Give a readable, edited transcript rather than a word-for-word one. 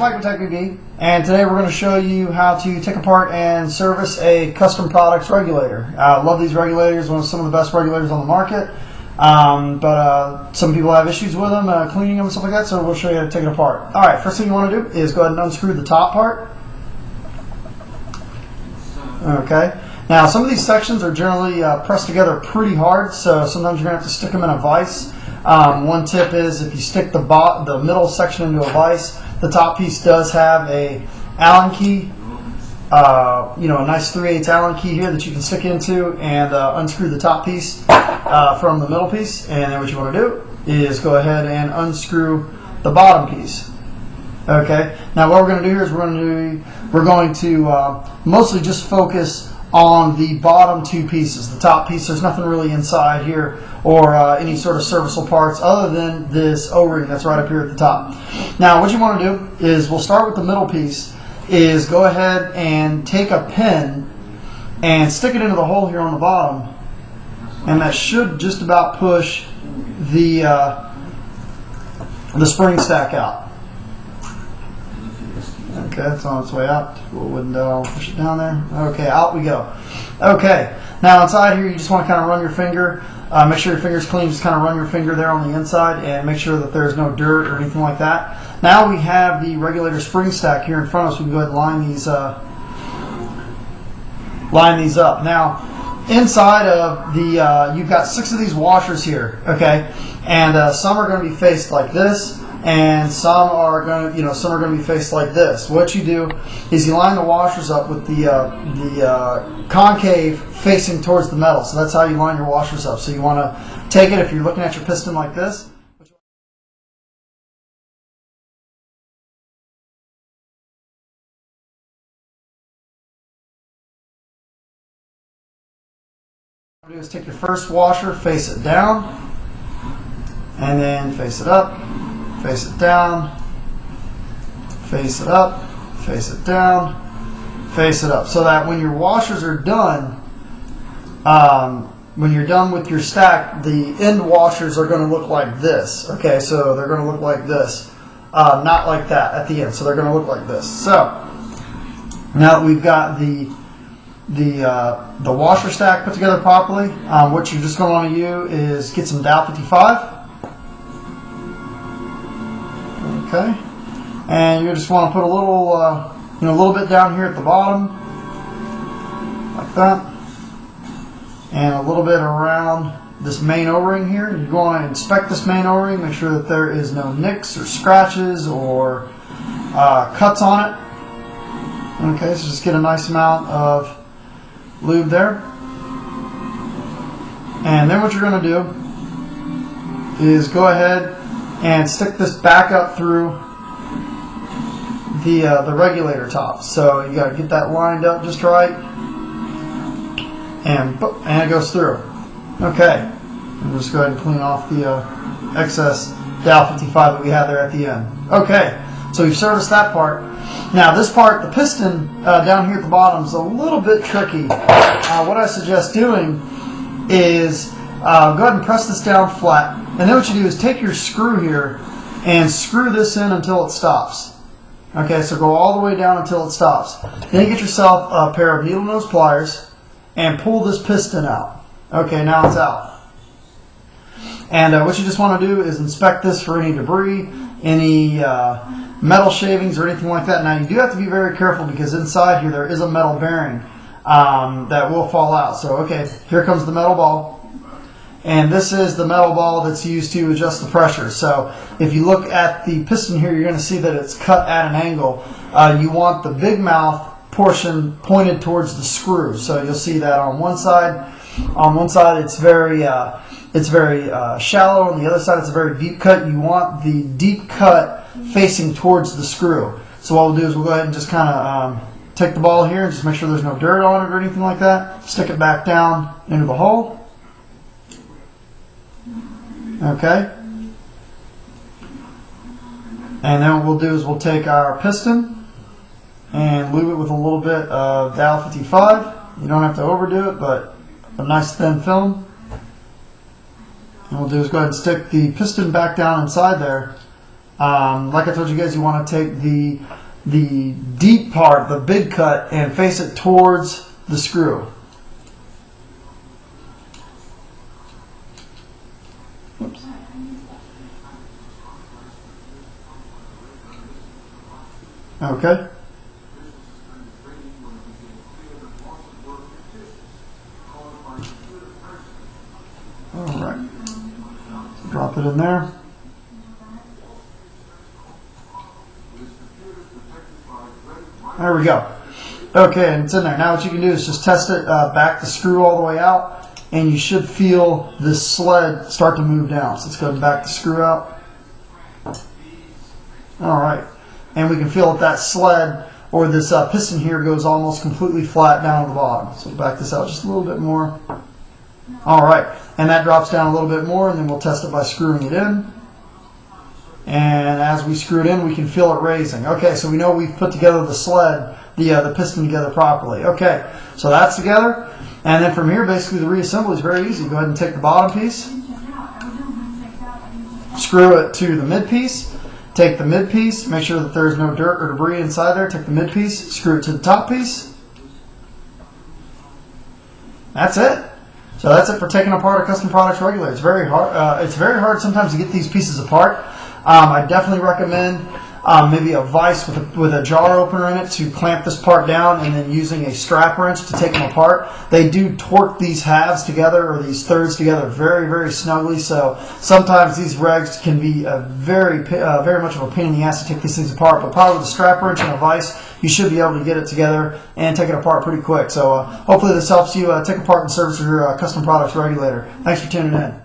Mike with TechBB, and today we're going to show you how to take apart and service a custom products regulator. I love these regulators, one of some of the best regulators on the market, but some people have issues with them, cleaning them and stuff like that, so we'll show you how to take it apart. Alright, first thing you want to do is go ahead and unscrew the top part. Okay, now some of these sections are generally pressed together pretty hard, so sometimes you're going to have to stick them in a vise. One tip is if you stick the middle section into a vise, the top piece does have a Allen key, a nice 3/8 Allen key here that you can stick into and unscrew the top piece from the middle piece. And then what you want to do is go ahead and unscrew the bottom piece. Okay. Now what we're going to do here is we're going to mostly just focus on the bottom two pieces. The top piece, there's nothing really inside here or any sort of serviceable parts other than this O-ring that's right up here at the top. Now what you want to do is we'll start with the middle piece, is go ahead and take a pin and stick it into the hole here on the bottom, and that should just about push the spring stack out. Okay, it's on its way out. We'll wooden dowel, push it down there. Okay, out we go. Okay, now inside here you just want to kind of run your finger. Make sure your finger's clean. Just kind of run your finger there on the inside and make sure that there's no dirt or anything like that. Now we have the regulator spring stack here in front of us. We can go ahead and line these up. Now, inside of the you've got 6 of these washers here. Okay, and some are going to be faced like this, and some are going to be faced like this. What you do is you line the washers up with the concave facing towards the metal. So that's how you line your washers up. So you want to take it, if you're looking at your piston like this. What you do is take your first washer, face it down, and then face it up. Face it down, face it up, face it down, face it up. So that when your washers are done, when you're done with your stack, the end washers are going to look like this. Okay, so they're going to look like this, not like that at the end. So they're going to look like this. So now that we've got the washer stack put together properly, what you're just going to want to do is get some Dow 55. Okay, and you just want to put a little bit down here at the bottom, like that, and a little bit around this main O-ring here. You want to inspect this main O-ring, make sure that there is no nicks or scratches or cuts on it. Okay, so just get a nice amount of lube there, and then what you're going to do is go ahead and stick this back up through the regulator top. So you got to get that lined up just right, and it goes through. Okay, and just go ahead and clean off the excess Dow 55 that we had there at the end. Okay, so we've serviced that part. Now this part, the piston down here at the bottom, is a little bit tricky. What I suggest doing is go ahead and press this down flat. And then what you do is take your screw here and screw this in until it stops. Okay, so go all the way down until it stops. Then get yourself a pair of needle nose pliers and pull this piston out. Okay, now it's out. And what you just want to do is inspect this for any debris, any metal shavings or anything like that. Now you do have to be very careful because inside here there is a metal bearing that will fall out. So okay, here comes the metal ball. And this is the metal ball that's used to adjust the pressure. So if you look at the piston here, you're going to see that it's cut at an angle. You want the big mouth portion pointed towards the screw. So you'll see that on one side. On one side it's very shallow. On the other side it's a very deep cut. You want the deep cut facing towards the screw. So what we'll do is we'll go ahead and just kind of take the ball here and just make sure there's no dirt on it or anything like that. Stick it back down into the hole. Okay, and then what we'll do is we'll take our piston and lube it with a little bit of Dow 55. You don't have to overdo it, but a nice thin film. And what we'll do is go ahead and stick the piston back down inside there Like I told you guys, you want to take the deep part, the big cut, and face it towards the screw. Oops. Okay. All right. Drop it in there. There we go. Okay, and it's in there. Now what you can do is just test it, back the screw all the way out, and you should feel this sled start to move down. So let's go and back the screw out. All right. And we can feel that sled, or this piston here, goes almost completely flat down at the bottom. So we'll back this out just a little bit more. All right. And that drops down a little bit more, and then we'll test it by screwing it in. And as we screw it in, we can feel it raising. Okay, so we know we've put together the sled, the piston together properly. Okay, so that's together. And then from here, basically the reassembly is very easy. Go ahead and take the bottom piece, screw it to the mid piece, take the mid piece, make sure that there's no dirt or debris inside there, take the mid piece, screw it to the top piece. That's it. So that's it for taking apart a custom products regulator. It's very hard. It's very hard sometimes to get these pieces apart. I definitely recommend maybe a vise with a jar opener in it to clamp this part down, and then using a strap wrench to take them apart. They do torque these halves together, or these thirds together, very, very snugly. So sometimes these regs can be very much of a pain in the ass to take these things apart. But probably with a strap wrench and a vise, you should be able to get it together and take it apart pretty quick. So hopefully this helps you take apart and service your custom products regulator. Thanks for tuning in.